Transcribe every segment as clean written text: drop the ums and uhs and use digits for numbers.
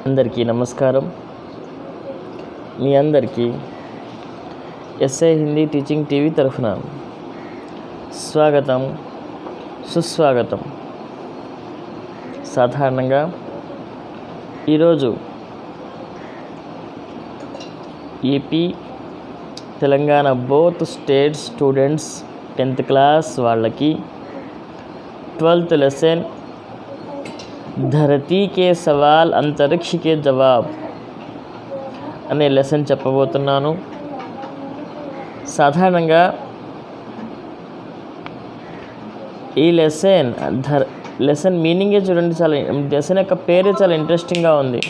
అందరికీ నమస్కారం. మీ అందరికీ ఎస్ఐ హిందీ టీచింగ్ టీవీ తరఫున స్వాగతం, సుస్వాగతం. సాధారణంగా ఈరోజు AP, Telangana both state students 10th class వాళ్ళకి 12th లెసన్ ధరతీ కే సవాల్ అంతరిక్ష కే జవాబ్ అనే లెసన్ చెప్పబోతున్నాను. సాధారణంగా ఈ లెసన్ మీనింగే చూడండి, చాలా లెసన్ యొక్క పేరే చాలా ఇంట్రెస్టింగ్గా ఉంది.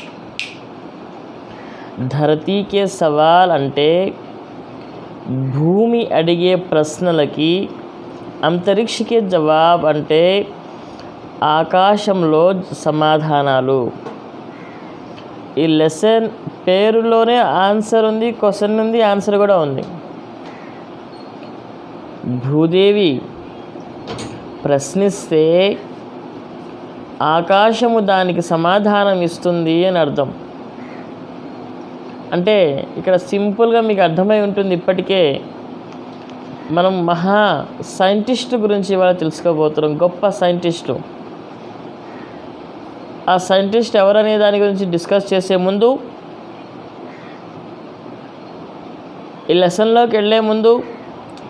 ధరతీ కే సవాల్ అంటే భూమి అడిగే ప్రశ్నలకి, అంతరిక్ష కే జవాబ్ అంటే ఆకాశంలో సమాధానాలు. ఈ లెసన్ పేరులోనే ఆన్సర్ ఉంది, క్వశ్చన్ ఉంది, ఆన్సర్ కూడా ఉంది. భూదేవి ప్రశ్నిస్తే ఆకాశము దానికి సమాధానం ఇస్తుంది అని అర్థం. అంటే ఇక్కడ సింపుల్గా మీకు అర్థమై ఉంటుంది. ఇప్పటికే మనం మహా సైంటిస్టు గురించి ఇవాళ తెలుసుకోబోతున్నాం. గొప్ప సైంటిస్టు. ఆ సైంటిస్ట్ ఎవరనే దాని గురించి డిస్కస్ చేసే ముందు, ఈ లెసన్లోకి వెళ్ళే ముందు,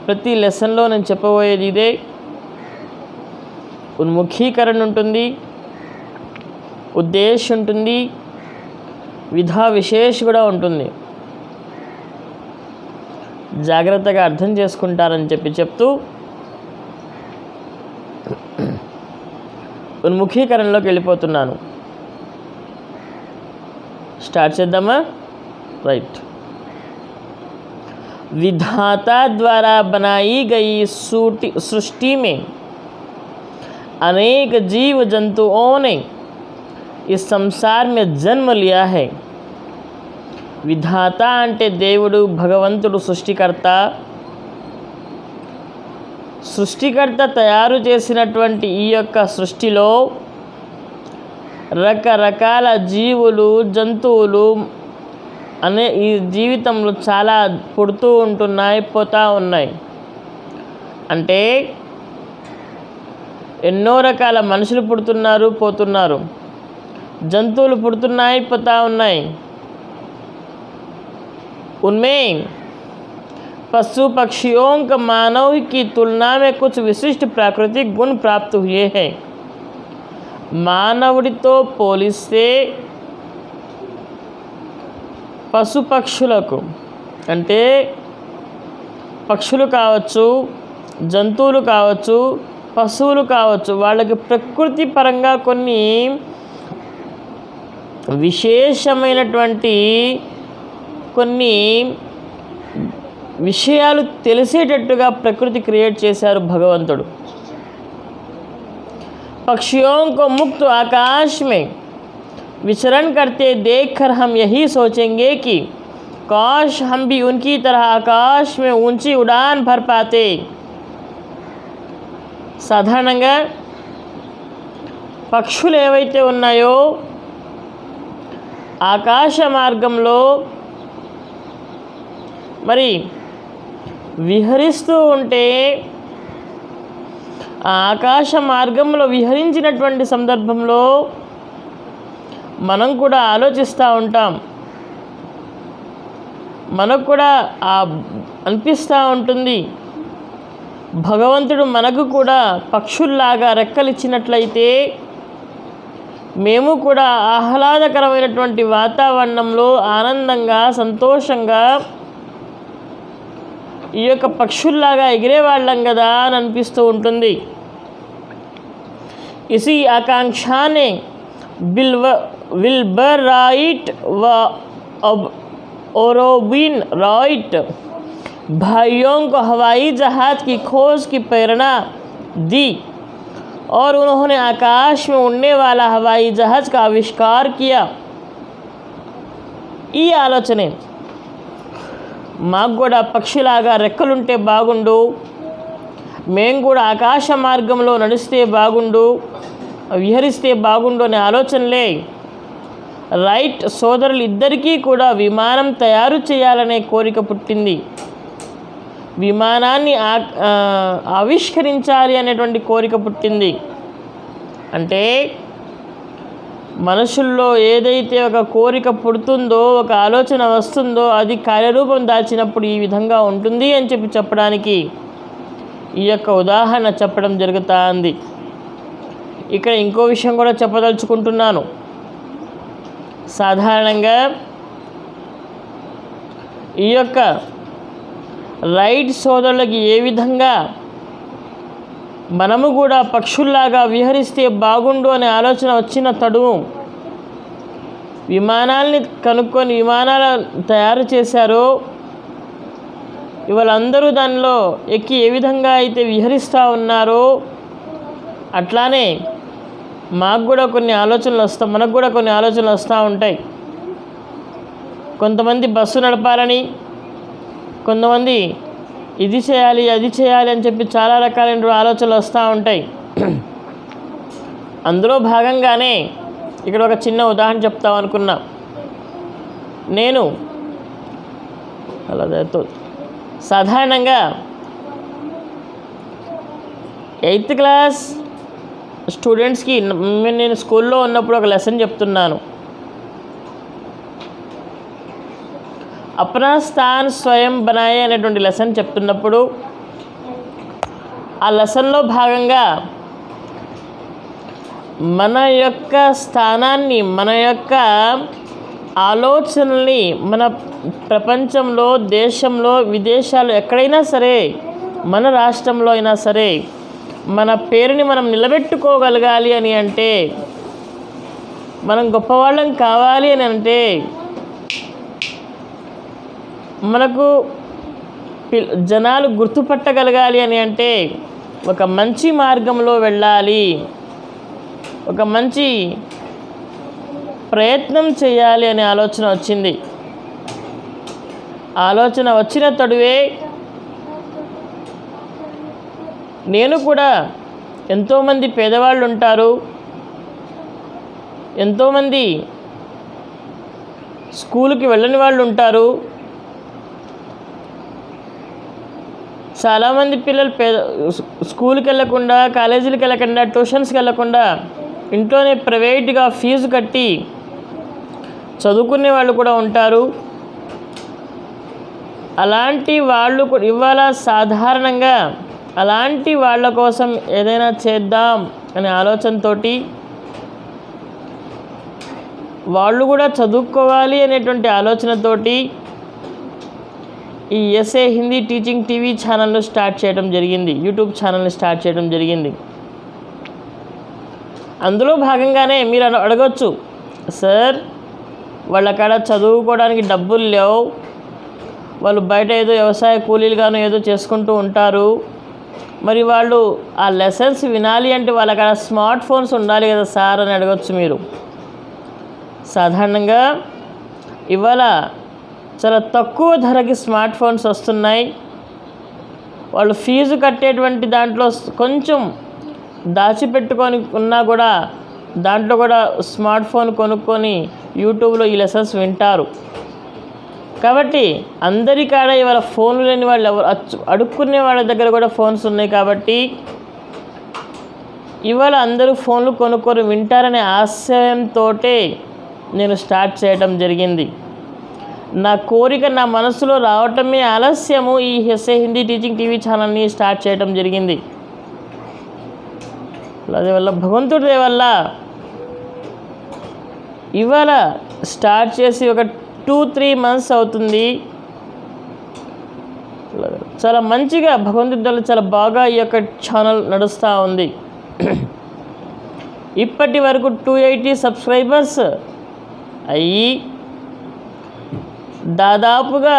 ప్రతి లెసన్లో నేను చెప్పబోయేది ఇదే. ఉన్ముఖీకరణ ఉంటుంది, ఉద్దేశ్ ఉంటుంది, విధా విశేష్ కూడా ఉంటుంది. జాగ్రత్తగా అర్థం చేసుకుంటారని చెప్తూ ఉన్ముఖీకరణలోకి వెళ్ళిపోతున్నాను. స్టార్ట్ చేద్దామా? రైట్. विधाता द्वारा बनाई गई सृष्टि में अनेक जीव जंतुओं ने इस संसार में जन्म लिया है. విధాత అంటే దేవుడు, భగవంతుడు, సృష్టికర్త తయారు చేసినటువంటి ఈ యొక్క సృష్టిలో రకరకాల జీవులు, జంతువులు అనే ఈ జీవితంలో చాలా పుడుతూ ఉంటున్నాయి, పోతూ ఉన్నాయి. అంటే ఎన్నో రకాల మనుషులు పుడుతున్నారు, పోతున్నారు. జంతువులు పుడుతున్నాయి, పోతూ ఉన్నాయి. उनमें पशु पक्षियों का मानव की तुलना में कुछ विशिष्ट प्राकृतिक गुण प्राप्त हुए हैं. మానవుడితో పోలిస్తే పశుపక్షులకు, అంటే పక్షులు కావచ్చు, జంతువులు కావచ్చు, పశువులు కావచ్చు, వాళ్ళకి ప్రకృతి పరంగా కొన్ని విశేషమైనటువంటి కొన్ని విషయాలు తెలిసేటట్టుగా ప్రకృతి క్రియేట్ చేశారు భగవంతుడు. पक्षियों को मुक्त आकाश में विचरण करते देखकर हम यही सोचेंगे कि काश हम भी उनकी तरह आकाश में ऊंची उड़ान भर पाते. సాధారణంగా పక్షులు ఏవైతే ఉన్నాయో ఆకాశ మార్గంలో మరి విహరిస్తూ ఉంటే, ఆ ఆకాశ మార్గంలో విహరించినటువంటి సందర్భంలో మనం కూడా ఆలోచిస్తూ ఉంటాం. మనకు కూడా అనిపిస్తూ ఉంటుంది, భగవంతుడు మనకు కూడా పక్షుల్లాగా రెక్కలిచ్చినట్లయితే మేము కూడా ఆహ్లాదకరమైనటువంటి వాతావరణంలో ఆనందంగా, సంతోషంగా ఈ యొక్క పక్షుల్లాగా ఎగిరేవాళ్ళం కదా అని అనిపిస్తూ ఉంటుంది. इसी आकांक्षा ने विल्बर राइट व ओरोबिन राइट भाइयों को हवाई जहाज़ की खोज की प्रेरणा दी और उन्होंने आकाश में उड़ने वाला हवाई जहाज़ का आविष्कार किया. ఈ ఆలోచనే మాకు కూడా పక్షిలాగా రెక్కలుంటే బాగుండు, మేము కూడా ఆకాశ మార్గంలో నడిస్తే బాగుండు, విహరిస్తే బాగుండు అనే ఆలోచనలే రైట్ సోదరులు ఇద్దరికీ కూడా విమానం తయారు చేయాలనే కోరిక పుట్టింది. విమానాన్ని ఆవిష్కరించాలి అనేటువంటి కోరిక పుట్టింది. అంటే మనుషుల్లో ఏదైతే ఒక కోరిక పుడుతుందో, ఒక ఆలోచన వస్తుందో అది కార్యరూపం దాల్చినప్పుడు ఈ విధంగా ఉంటుంది అని చెప్పడానికి ఈ యొక్క ఉదాహరణ చెప్పడం జరుగుతూ ఉంది. ఇక్కడ ఇంకో విషయం కూడా చెప్పదలుచుకుంటున్నాను. సాధారణంగా ఈ యొక్క రైట్ సోదరులకి ఏ విధంగా మనము కూడా పక్షుల్లాగా విహరిస్తే బాగుండు అనే ఆలోచన వచ్చిన తడువు విమానాల్ని కనుక్కొని విమానాలు తయారు చేశారో ఇవాళ అందరూ దానిలో ఎక్కి ఏ విధంగా అయితే విహరిస్తూ ఉన్నారో అట్లానే మనకు కూడా కొన్ని ఆలోచనలు వస్తూ ఉంటాయి. కొంతమంది బస్సు నడపాలని, కొంతమంది ఇది చేయాలి అది చేయాలి అని చెప్పి చాలా రకాలైన ఆలోచనలు వస్తూ ఉంటాయి. అందులో భాగంగానే ఇక్కడ ఒక చిన్న ఉదాహరణ చెప్తాం అనుకున్నా. నేను సాధారణంగా 8th క్లాస్ స్టూడెంట్స్కి నేను స్కూల్లో ఉన్నప్పుడు ఒక లెసన్ చెప్తున్నాను. అప్నా స్థాన్ స్వయం బనాయే అనేటువంటి లెసన్ చెప్తున్నప్పుడు ఆ లెసన్లో భాగంగా మన యొక్క స్థానాన్ని, మన యొక్క ఆలోచనల్ని మన ప్రపంచంలో, దేశంలో, విదేశాలు ఎక్కడైనా సరే, మన రాష్ట్రంలో అయినా సరే మన పేరుని మనం నిలబెట్టుకోగలగాలి అని అంటే, మనం గొప్పవాళ్ళం కావాలి అని అంటే, మనకు జనాలు గుర్తుపట్టగలగాలి అని అంటే ఒక మంచి మార్గంలో వెళ్ళాలి, ఒక మంచి ప్రయత్నం చేయాలి అనే ఆలోచన వచ్చింది. ఆలోచన వచ్చిన తడువే నేను కూడా, ఎంతోమంది పేదవాళ్ళు ఉంటారు, ఎంతోమంది స్కూల్కి వెళ్ళని వాళ్ళు ఉంటారు, చాలామంది పిల్లలు స్కూల్కి వెళ్ళకుండా, కాలేజీలకు వెళ్ళకుండా, ట్యూషన్స్కి వెళ్ళకుండా ఇంట్లోనే ప్రైవేట్గా ఫీజు కట్టి చదువుకునే వాళ్ళు కూడా ఉంటారు. అలాంటి వాళ్ళు ఇవాళ సాధారణంగా అలాంటి వాళ్ళ కోసం ఏదైనా చేద్దాం అనే ఆలోచనతోటి, వాళ్ళు కూడా చదువుకోవాలి అనేటువంటి ఆలోచనతోటి ఈ ఎస్ఏ హిందీ టీచింగ్ టీవీ ఛానల్ను స్టార్ట్ చేయడం జరిగింది, యూట్యూబ్ ఛానల్ని స్టార్ట్ చేయడం జరిగింది. అందులో భాగంగానే మీరు అడగచ్చు, సార్ వాళ్ళ కాడ చదువుకోవడానికి డబ్బులు లేవు, వాళ్ళు బయట ఏదో వ్యవసాయ కూలీలుగాను ఏదో చేసుకుంటూ ఉంటారు, మరి వాళ్ళు ఆ లెసన్స్ వినాలి అంటే వాళ్ళ కాడ స్మార్ట్ ఫోన్స్ ఉండాలి కదా సార్ అని అడగచ్చు మీరు. సాధారణంగా ఇవాళ చాలా తక్కువ ధరకి స్మార్ట్ ఫోన్స్ వస్తున్నాయి. వాళ్ళు ఫీజు కట్టేటువంటి దాంట్లో కొంచెం దాచిపెట్టుకొని ఉన్నా కూడా దాంట్లో కూడా స్మార్ట్ ఫోన్ కొనుక్కొని యూట్యూబ్లో ఈ లెసన్స్ వింటారు. కాబట్టి అందరి కాడ ఇవాళ ఫోన్లు లేని వాళ్ళు ఎవరు, అడుక్కునే వాళ్ళ దగ్గర కూడా ఫోన్స్ ఉన్నాయి. కాబట్టి ఇవాళ అందరూ ఫోన్లు కొనుక్కొని వింటారనే ఆశయంతో నేను స్టార్ట్ చేయడం జరిగింది. నా కోరిక నా మనసులో రావటమే ఆలస్యము ఈ ఎస్ఏ హిందీ టీచింగ్ టీవీ ఛానల్ని స్టార్ట్ చేయడం జరిగింది. అదే వల్ల భగవంతుడి వల్ల ఇవాళ స్టార్ట్ చేసి ఒక 2-3 months అవుతుంది. చాలా మంచిగా భగవంతుడి వల్ల చాలా బాగా ఈ యొక్క ఛానల్ నడుస్తూ ఉంది. ఇప్పటి వరకు 280 సబ్స్క్రైబర్స్ అయ్యి దాదాపుగా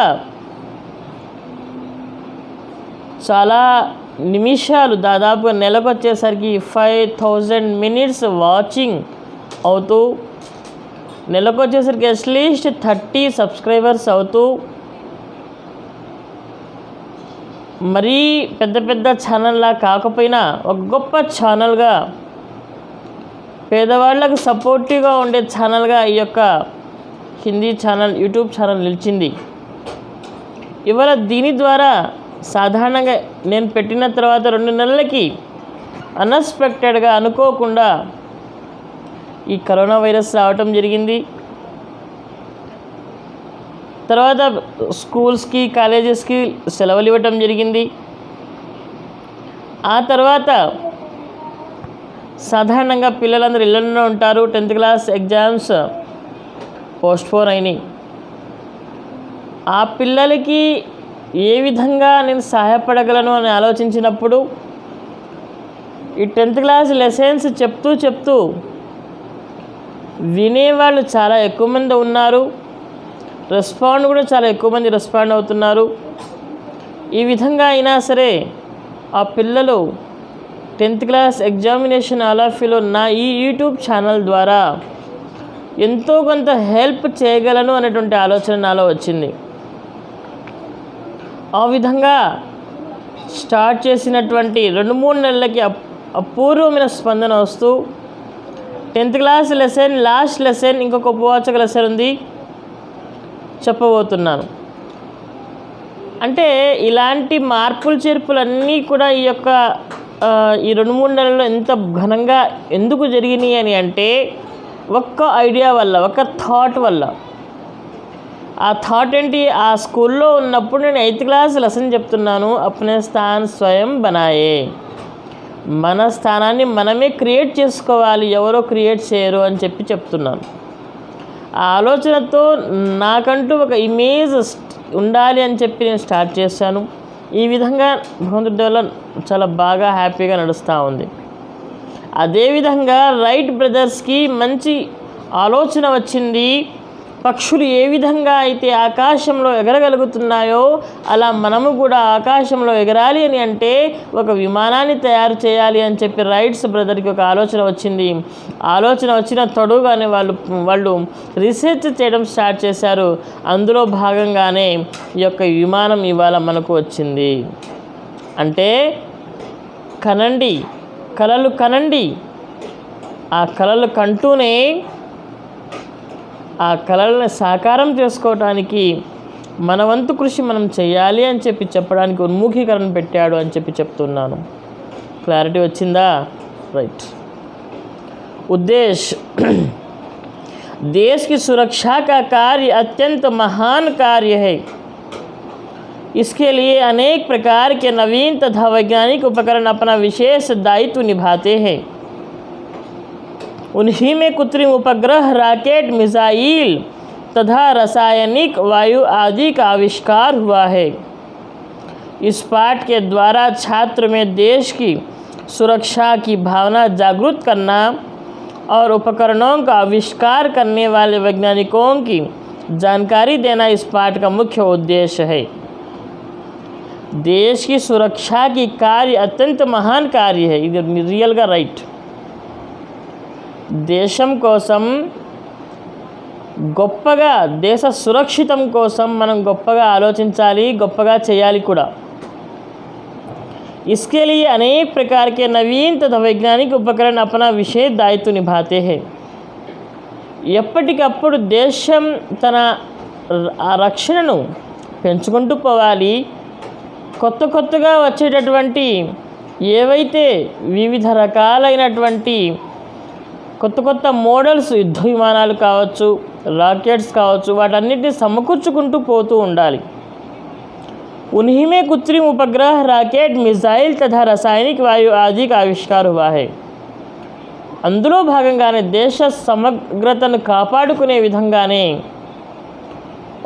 చాలా నిమిషాలు, దాదాపుగా నెలకు వచ్చేసరికి 5000 minutes వాచింగ్ అవుతూ, నెలకు వచ్చేసరికి అట్లీస్ట్ 30 సబ్స్క్రైబర్స్ అవుతూ, మరీ పెద్ద పెద్ద ఛానల్లా కాకపోయినా ఒక గొప్ప ఛానల్గా పేదవాళ్ళకు సపోర్టివ్గా ఉండే ఛానల్గా ఈ యొక్క హిందీ ఛానల్ యూట్యూబ్ ఛానల్ నిలిచింది. ఇవాళ దీని ద్వారా సాధారణంగా నేను పెట్టిన తర్వాత 2 నెలలకి అన్ఎక్స్పెక్టెడ్గా అనుకోకుండా ఈ కరోనా వైరస్ రావటం జరిగింది. తర్వాత స్కూల్స్కి కాలేజెస్కి సెలవులు ఇవ్వటం జరిగింది. ఆ తర్వాత సాధారణంగా పిల్లలందరూ ఇళ్ళల్లో ఉంటారు. 10th క్లాస్ ఎగ్జామ్స్ పోస్ట్పోన్ అయినాయి. ఆ పిల్లలకి ఏ విధంగా నేను సహాయపడగలను అని ఆలోచించినప్పుడు ఈ 10th క్లాస్ లెసన్స్ చెప్తూ వినేవాళ్ళు చాలా ఎక్కువ మంది ఉన్నారు. రెస్పాండ్ కూడా చాలా ఎక్కువ మంది రెస్పాండ్ అవుతున్నారు. ఈ విధంగా అయినా సరే ఆ పిల్లలు 10th క్లాస్ ఎగ్జామినేషన్ అలాఫీలో నా ఈ యూట్యూబ్ ఛానల్ ద్వారా ఎంతో కొంత హెల్ప్ చేయగలను అనేటువంటి ఆలోచన నాలో వచ్చింది. ఆ విధంగా స్టార్ట్ చేసినటువంటి 2-3 నెలలకి అపూర్వమైన స్పందన వస్తూ 10th class lesson last lesson ఇంకొక ఉపవాచక లెసన్ ఉంది చెప్పబోతున్నాను. అంటే ఇలాంటి మార్పులు చేర్పులన్నీ కూడా ఈ యొక్క ఈ 2-3 నెలల్లో ఎంత ఘనంగా ఎందుకు జరిగినాయి అని అంటే ఒక్క ఐడియా వల్ల, ఒక థాట్ వల్ల. ఆ థాట్ ఏంటి? ఆ స్కూల్లో ఉన్నప్పుడు నేను 8th క్లాస్ లెసన్ చెప్తున్నాను, అప్నే స్థాన్ స్వయం బనాయే, మన స్థానాన్ని మనమే క్రియేట్ చేసుకోవాలి, ఎవరో క్రియేట్ చేయరు అని చెప్తున్నాను. ఆ ఆలోచనతో నాకంటూ ఒక ఇమేజ్ ఉండాలి అని చెప్పి నేను స్టార్ట్ చేశాను. ఈ విధంగా భగవంతుడి వల్ల చాలా బాగా హ్యాపీగా నడుస్తూ ఉంది. అదేవిధంగా రైట్ బ్రదర్స్కి మంచి ఆలోచన వచ్చింది. పక్షులు ఏ విధంగా అయితే ఆకాశంలో ఎగరగలుగుతున్నాయో అలా మనము కూడా ఆకాశంలో ఎగరాలి అని అంటే ఒక విమానాన్ని తయారు చేయాలి అని చెప్పి రైట్స్ బ్రదర్కి ఒక ఆలోచన వచ్చింది. ఆలోచన వచ్చిన తొడుగానే వాళ్ళు రీసెర్చ్ చేయడం స్టార్ట్ చేశారు. అందులో భాగంగానే ఈ యొక్క విమానం ఇవాళ మనకు వచ్చింది. అంటే కనండి, కలలు కనండి. ఆ కలలు కంటూనే ఆ కలలను సాకారం చేసుకోవటానికి మన వంతు కృషి మనం చేయాలి అని చెప్పడానికి ఉన్ముఖీకరణ పెట్టాడు అని చెప్తున్నాను. క్లారిటీ వచ్చిందా? రైట్. उद्देश्य देश की सुरक्षा का कार्य अत्यंत महान कार्य है. इसके लिए अनेक प्रकार के नवीन तथा वैज्ञानिक उपकरण अपना विशेष दायित्व निभाते हैं. उन्हीं में कृत्रिम उपग्रह, रॉकेट, मिसाइल तथा रासायनिक वायु आदि का आविष्कार हुआ है. इस पाठ के द्वारा छात्र में देश की सुरक्षा की भावना जागृत करना और उपकरणों का आविष्कार करने वाले वैज्ञानिकों की जानकारी देना इस पाठ का मुख्य उद्देश्य है. देश की सुरक्षा की कार्य अत्यंत महान कार्य है. ఇది రియల్గా రైట్. దేశం కోసం గొప్పగా, దేశ సురక్షితం కోసం మనం గొప్పగా ఆలోచించాలి, గొప్పగా చేయాలి కూడా. इसके लिए अनेक प्रकार के नवीन तथा वैज्ञानिक उपकरण अपना विशेष दायित्व निभाते हैं. ఎప్పటికప్పుడు దేశం తన రక్షణను పెంచుకుంటూ పోవాలి. కొత్తగా వచ్చేటటువంటి ఏవైతే వివిధ రకాలైనటువంటి కొత్త మోడల్స్, యుద్ధ విమానాలు కావచ్చు, రాకెట్స్ కావచ్చు, వాటన్నిటిని సమకూర్చుకుంటూ పోతూ ఉండాలి. उन्हीं में कृत्रिम उपग्रह, रॉकेट, मिसाइल तथा रासायनिक वायु आदि का आविष्कार हुआ है. అందులో భాగంగానే దేశ సమగ్రతను కాపాడుకునే విధంగానే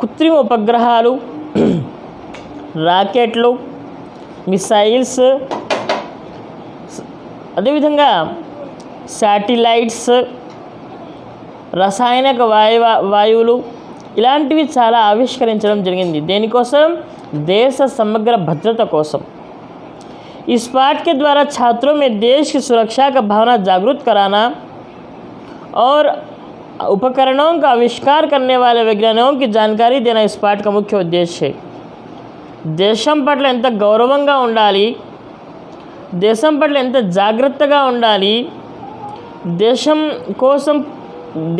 కృత్రిమ ఉపగ్రహాలు, రాకెట్లు, మిసైల్స్, అదేవిధంగా శాటిలైట్స్, రసాయనిక వాయువులు ఇలాంటివి చాలా ఆవిష్కరించడం జరిగింది. దేనికోసం? देश समग्र भद्रता कोसम. इस पाठ के द्वारा छात्रों में देश की सुरक्षा का भावना जागृत कराना और उपकरणों का आविष्कार करने वाले वैज्ञानिकों की जानकारी देना इस पाठ का मुख्य उद्देश्य है. దేశం పట్ల ఎంత గౌరవంగా ఉండాలి, దేశం పట్ల ఎంత జాగ్రత్తగా ఉండాలి, దేశం కోసం,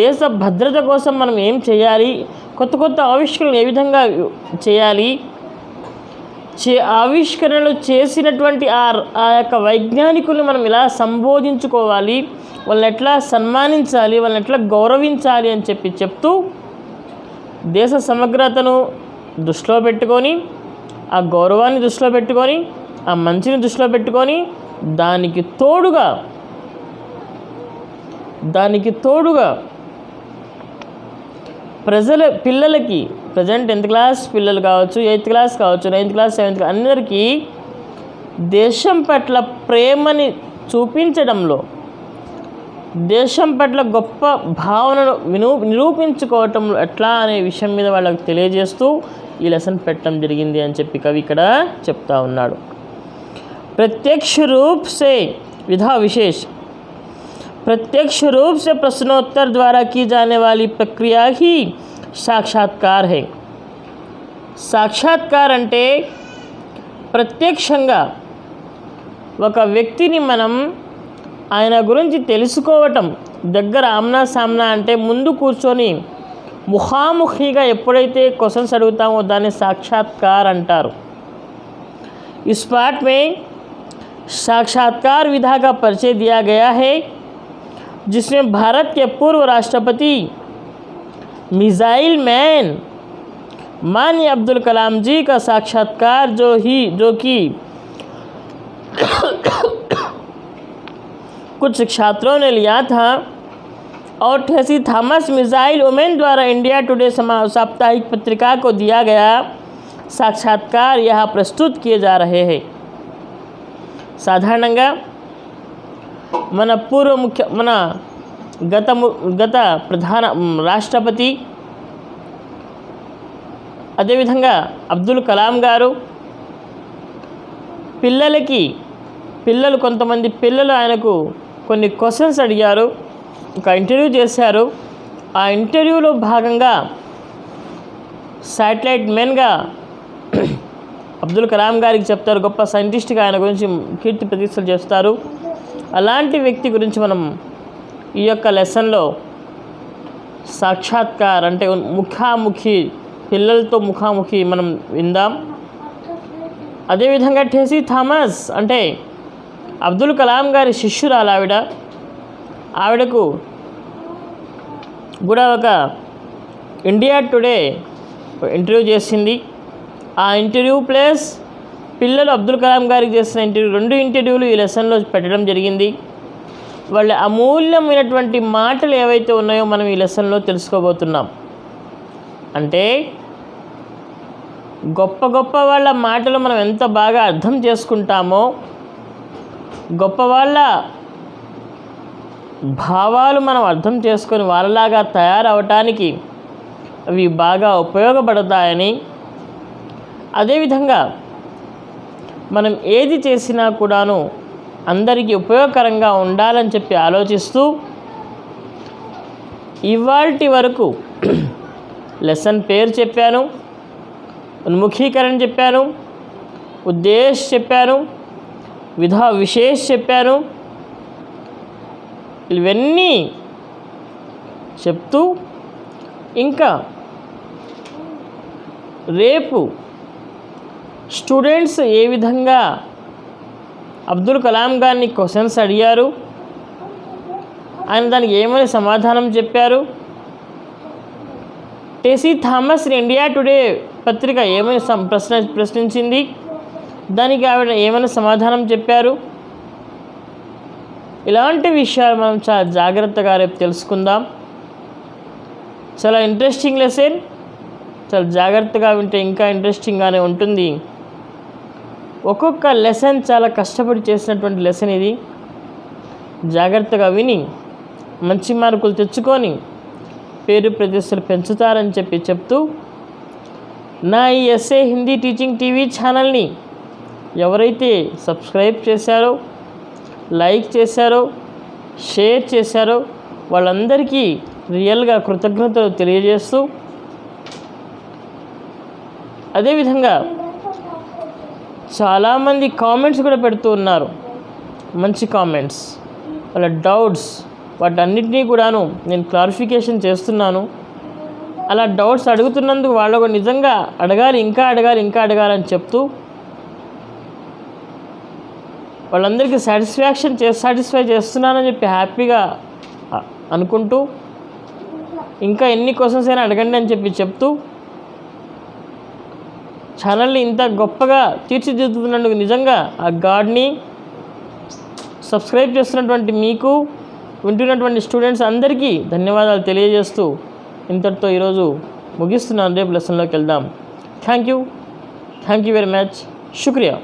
దేశ భద్రత కోసం మనం ఏం చేయాలి, కొత్త కొత్త ఆవిష్కరణలు ఏ విధంగా చేయాలి, ఆవిష్కరణలు చేసినటువంటి ఆ యొక్క వైజ్ఞానికుల్ని మనం ఎలా సంబోధించుకోవాలి, వాళ్ళని ఎట్లా సన్మానించాలి, వాళ్ళని ఎట్లా గౌరవించాలి అని చెప్తూ దేశ సమగ్రతను దృష్టిలో పెట్టుకొని, ఆ గౌరవాన్ని దృష్టిలో పెట్టుకొని, ఆ మంచిని దృష్టిలో పెట్టుకొని, దానికి తోడుగా పిల్లలకి ప్రజెంట్ 10th క్లాస్ పిల్లలు కావచ్చు, 8th క్లాస్ కావచ్చు, 9th క్లాస్, 7th క్లాస్ అందరికీ దేశం పట్ల ప్రేమని చూపించడంలో, దేశం పట్ల గొప్ప భావనను నిరూపించుకోవటంలో ఎట్లా అనే విషయం మీద వాళ్ళకి తెలియజేస్తూ ఈ లెసన్ పెట్టడం జరిగింది అని చెప్పి కవి ఇక్కడ చెప్తా ఉన్నాడు. प्रत्यक्ष रूप से विधा विशेष, प्रत्यक्ष रूप से प्रश्नोत्तर द्वारा की जाने वाली प्रक्रिया ही साक्षात्कार है. సాక్షాత్కార్ అంటే ప్రత్యక్షంగా ఒక వ్యక్తిని మనం ఆయన గురించి తెలుసుకోవటం, దగ్గర ఆమ్నా సామ్నా అంటే ముందు కూర్చొని ముఖాముఖిగా ఎప్పుడైతే క్వశ్చన్స్ అడుగుతామో దాన్ని సాక్షాత్కార్ అంటారు. इस पाठ में साक्षात्कार विधा का परिचय दिया गया है, जिसमें भारत के पूर्व राष्ट्रपति मिसाइल मैन माननीय अब्दुल कलाम जी का साक्षात्कार जो कि कुछ छात्रों ने लिया था और टेसी थॉमस मिसाइल वुमेन द्वारा इंडिया टुडे साप्ताहिक पत्रिका को दिया गया साक्षात्कार यहाँ प्रस्तुत किए जा रहे हैं. సాధారణంగా మన గత ప్రధాన రాష్ట్రపతి, అదేవిధంగా అబ్దుల్ కలాం గారు కొంతమంది పిల్లలు ఆయనకు కొన్ని క్వశ్చన్స్ అడిగారు, ఒక ఇంటర్వ్యూ చేశారు. ఆ ఇంటర్వ్యూలో భాగంగా శాటిలైట్ మెన్గా అబ్దుల్ కలాం గారికి చెప్తారు, గొప్ప సైంటిస్ట్గా ఆయన గురించి కీర్తి ప్రతిష్టలు చేస్తారు. అలాంటి వ్యక్తి గురించి మనం ఈ యొక్క లెసన్లో సాక్షాత్కార్ అంటే ముఖాముఖి, పిల్లలతో ముఖాముఖి మనం విందాం. అదేవిధంగా టెసీ థామస్ అంటే అబ్దుల్ కలాం గారి శిష్యురాలు ఆవిడకు కూడా ఒక ఇండియా టుడే ఇంటర్వ్యూ చేసింది. ఆ ఇంటర్వ్యూ ప్లస్ పిల్లలు అబ్దుల్ కలాం గారికి చేసిన ఇంటర్వ్యూ, 2 ఇంటర్వ్యూలు ఈ లెసన్లో పెట్టడం జరిగింది. వాళ్ళ అమూల్యమైనటువంటి మాటలు ఏవైతే ఉన్నాయో మనం ఈ లెసన్లో తెలుసుకోబోతున్నాం. అంటే గొప్ప వాళ్ళ మాటలు మనం ఎంత బాగా అర్థం చేసుకుంటామో, గొప్ప వాళ్ళ భావాలు మనం అర్థం చేసుకొని వాళ్ళలాగా తయారవటానికి అవి బాగా ఉపయోగపడతాయని, అదేవిధంగా మనం ఏది చేసినా కూడాను అందరికీ ఉపయోగకరంగా ఉండాలని చెప్పి ఆలోచిస్తూ ఇవాల్టి వరకు లెసన్ పేరు చెప్పాను, ఉన్ముఖీకరణ చెప్పాను, ఉద్దేశ్ చెప్పాను, విధా విశేష్ చెప్పాను. ఇవన్నీ చెప్తూ ఇంకా రేపు స్టూడెంట్స్ ఏ విధంగా అబ్దుల్ కలాం గారిని క్వశ్చన్స్ అడిగారు, ఆయన దానికి ఏమని సమాధానం చెప్పారు, టెసీ థామస్ ఇండియా టుడే పత్రిక ఏమని ప్రశ్నించింది, దానికి ఆవిడ ఏమైనా సమాధానం చెప్పారు. ఇలాంటి విషయాలు మనం చాలా జాగ్రత్తగా రేపు తెలుసుకుందాం. చాలా ఇంట్రెస్టింగ్ లెసన్, చాలా జాగ్రత్తగా వింటే ఇంకా ఇంట్రెస్టింగ్గానే ఉంటుంది. ఒక్కొక్క లెసన్ చాలా కష్టపడి చేసినటువంటి లెసన్ ఇది. జాగ్రత్తగా విని మంచి మార్కులు తెచ్చుకొని పేరు ప్రతిష్టలు పెంచుతారని చెప్తూ నా ఈ ఎస్ఏ హిందీ టీచింగ్ టీవీ ఛానల్ని ఎవరైతే సబ్స్క్రైబ్ చేశారో, లైక్ చేశారో, షేర్ చేశారో వాళ్ళందరికీ రియల్గా కృతజ్ఞతలు తెలియజేస్తూ, అదేవిధంగా చాలామంది కామెంట్స్ కూడా పెడుతూ ఉన్నారు, మంచి కామెంట్స్, వాళ్ళ డౌట్స్ వాటన్నిటినీ కూడాను నేను క్లారిఫికేషన్ చేస్తున్నాను. అలా డౌట్స్ అడుగుతున్నందుకు వాళ్ళకు నిజంగా అడగాలి, ఇంకా అడగాలని చెప్తూ వాళ్ళందరికీ సాటిస్ఫై చేస్తున్నానని చెప్పి హ్యాపీగా అనుకుంటూ ఇంకా ఎన్ని క్వశ్చన్స్ అయినా అడగండి అని చెప్తూ ఛానల్ని ఇంత గొప్పగా తీర్చిదిద్దుతున్నందుకు నిజంగా ఆ గాడ్ని, సబ్స్క్రైబ్ చేస్తున్నటువంటి మీకు, వింటున్నటువంటి స్టూడెంట్స్ అందరికీ ధన్యవాదాలు తెలియజేస్తూ ఇంతటితో ఈరోజు ముగిస్తున్నాను. రేపు లెసన్లోకి వెళ్దాం. Thank you very much. శుక్రియా.